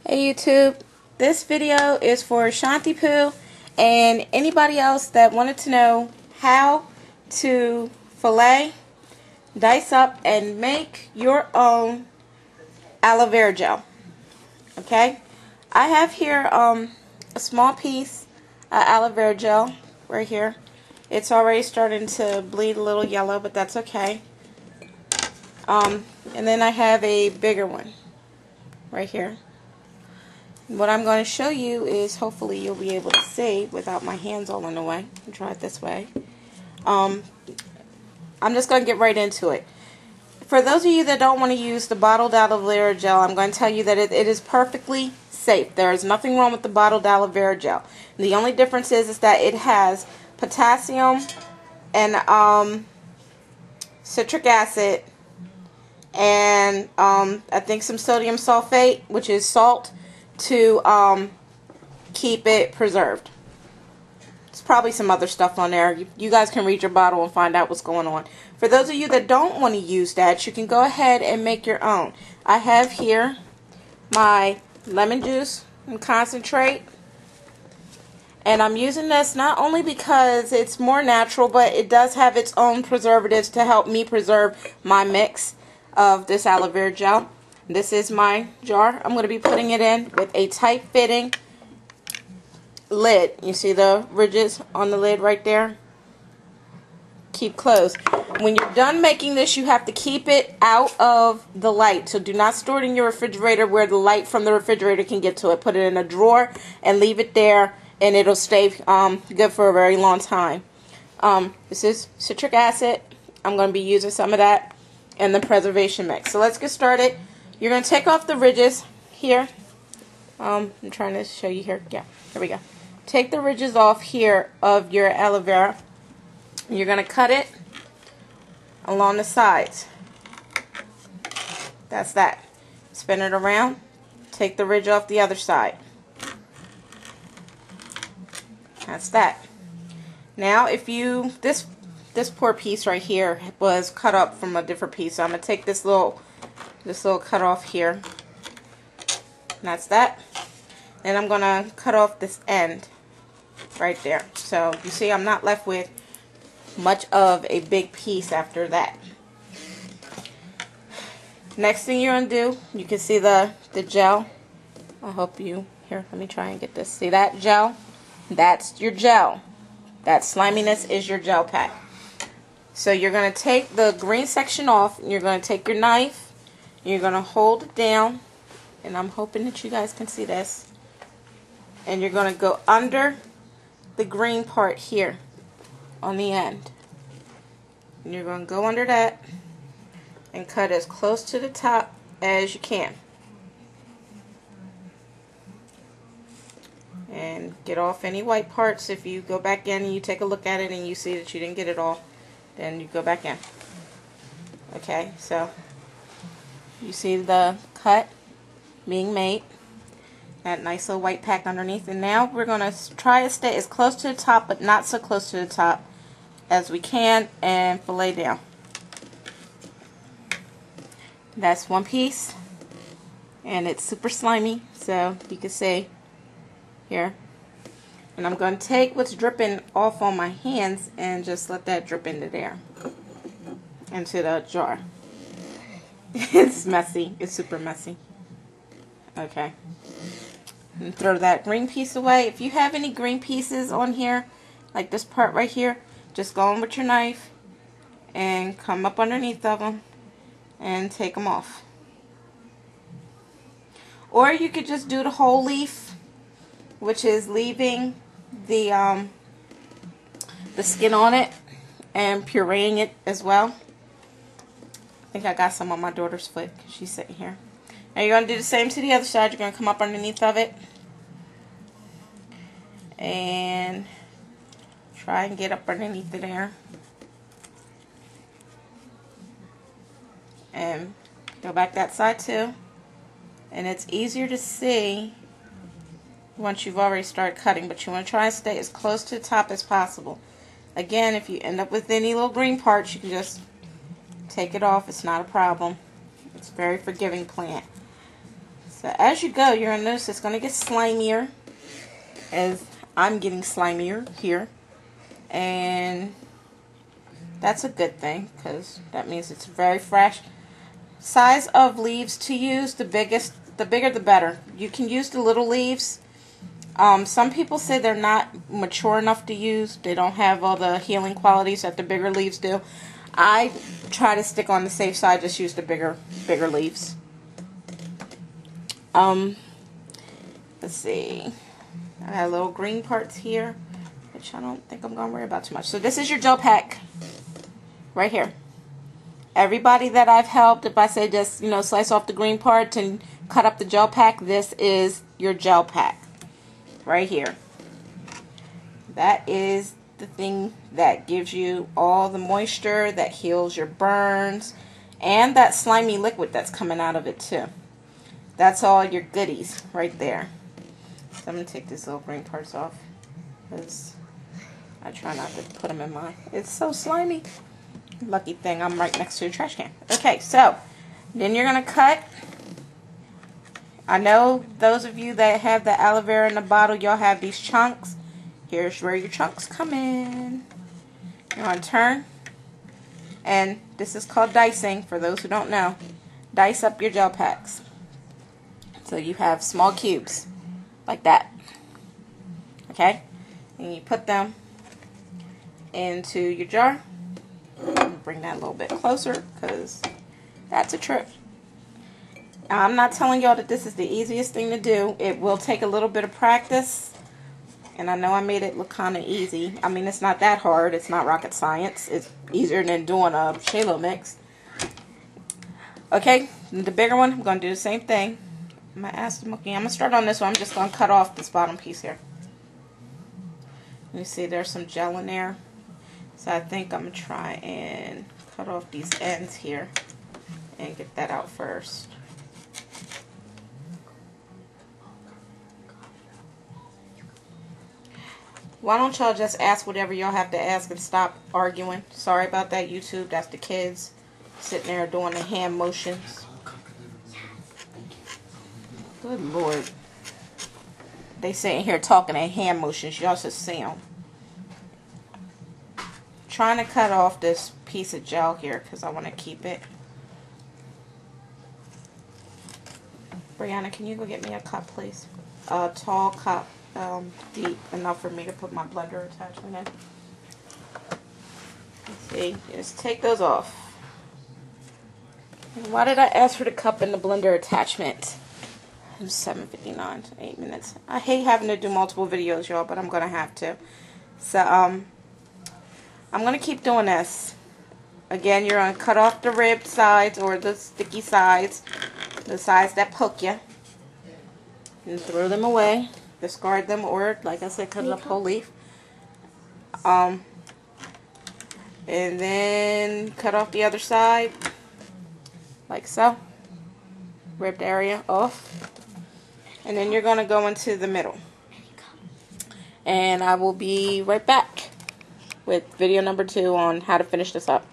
Hey YouTube, this video is for Shanti Poo and anybody else that wanted to know how to fillet, dice up, and make your own aloe vera gel. Okay, I have here a small piece of aloe vera gel right here. It's already starting to bleed a little yellow, but that's okay. And then I have a bigger one right here. What I'm going to show you is, hopefully you'll be able to see without my hands all in the way. I'll try it this way. I'm just going to get right into it. For those of you that don't want to use the bottled aloe vera gel, I'm going to tell you that it is perfectly safe. There is nothing wrong with the bottled aloe vera gel. The only difference is that it has potassium and citric acid and I think some sodium sulfate, which is salt, to keep it preserved. There's probably some other stuff on there. You guys can read your bottle and find out what's going on. For those of you that don't want to use that, you can go ahead and make your own. I have here my lemon juice and concentrate, and I'm using this not only because it's more natural, but it does have its own preservatives to help me preserve my mix of this aloe vera gel. This is my jar. I'm going to be putting it in with a tight fitting lid. You see the ridges on the lid right there? Keep closed. When you're done making this, you have to keep it out of the light. So do not store it in your refrigerator where the light from the refrigerator can get to it. Put it in a drawer and leave it there, and it'll stay good for a very long time. This is citric acid. I'm going to be using some of that in the preservation mix. So let's get started. You're going to take off the ridges here. I'm trying to show you here. Yeah, here we go. Take the ridges off here of your aloe vera. You're going to cut it along the sides. That's that. Spin it around. Take the ridge off the other side. That's that. Now, if you, this poor piece right here was cut up from a different piece, so I'm going to take this little cut off here. And that's that. And I'm going to cut off this end right there. So you see I'm not left with much of a big piece after that. Next thing you're going to do, you can see the gel. I hope you, here, let me try and get this. See that gel? That's your gel. That sliminess is your gel pack. So you're going to take the green section off, and you're going to take your knife. You're going to hold it down, and I'm hoping that you guys can see this. And you're going to go under the green part here on the end. And you're going to go under that and cut as close to the top as you can. And get off any white parts. If you go back in and you take a look at it and you see that you didn't get it all, then you go back in. Okay, so you see the cut being made. That nice little white pack underneath. And now we're going to try to stay as close to the top, but not so close to the top as we can, and fillet down. That's one piece. And it's super slimy, so you can see here. And I'm going to take what's dripping off on my hands and just let that drip into there, into the jar. It's messy. It's super messy. Okay. And throw that green piece away. If you have any green pieces on here, like this part right here, just go in with your knife and come up underneath of them and take them off. Or you could just do the whole leaf, which is leaving the skin on it and pureeing it as well. I think I got some on my daughter's foot because she's sitting here. Now you're going to do the same to the other side. You're going to come up underneath of it and try and get up underneath it there. And go back that side too. And it's easier to see once you've already started cutting, but you want to try and stay as close to the top as possible. Again, if you end up with any little green parts, you can just take it off. It's not a problem. It's a very forgiving plant. So as you go, you're going to notice it's going to get slimier, as I'm getting slimier here. And that's a good thing, because that means it's very fresh. Size of leaves to use, the bigger the better. You can use the little leaves. Some people say they're not mature enough to use. They don't have all the healing qualities that the bigger leaves do. I try to stick on the safe side, just use the bigger leaves. Let's see. I got little green parts here, which I don't think I'm going to worry about too much. So this is your gel pack right here. Everybody that I've helped, if I say just, slice off the green parts and cut up the gel pack, this is your gel pack right here. That is the thing that gives you all the moisture, that heals your burns, and that slimy liquid that's coming out of it too. That's all your goodies right there. So I'm going to take these little green parts off, because I try not to put them in mine. It's so slimy. Lucky thing I'm right next to the trash can. Okay, so then you're going to cut. I know those of you that have the aloe vera in the bottle, y'all have these chunks. Here's where your chunks come in. You're going to turn. And this is called dicing, for those who don't know. Dice up your gel packs. So you have small cubes, like that. Okay? And you put them into your jar. Bring that a little bit closer, because that's a trip. Now, I'm not telling y'all that this is the easiest thing to do. It will take a little bit of practice. And I know I made it look kind of easy. I mean, it's not that hard. It's not rocket science. It's easier than doing a Shalo mix. Okay, the bigger one, I'm going to do the same thing. I'm going to start on this one. I'm just going to cut off this bottom piece here. You see there's some gel in there. So I think I'm going to try and cut off these ends here and get that out first. Why don't y'all just ask whatever y'all have to ask and stop arguing? Sorry about that, YouTube. That's the kids sitting there doing the hand motions. Good Lord. They sitting here talking in hand motions. Y'all should see them. Trying to cut off this piece of gel here because I want to keep it. Brianna, can you go get me a cup, please? A tall cup, deep enough for me to put my blender attachment in. Let's see, just take those off. And why did I ask for the cup and the blender attachment? It's 7:59, 8 minutes. I hate having to do multiple videos, y'all, but I'm gonna have to. So, I'm going to keep doing this. Again, you're going to cut off the ribbed sides or the sticky sides, the sides that poke you, and throw them away, discard them, or, like I said, cut up whole leaf. And then cut off the other side, like so. Ribbed area off. And then you're going to go into the middle. And I will be right back with video number 2 on how to finish this up.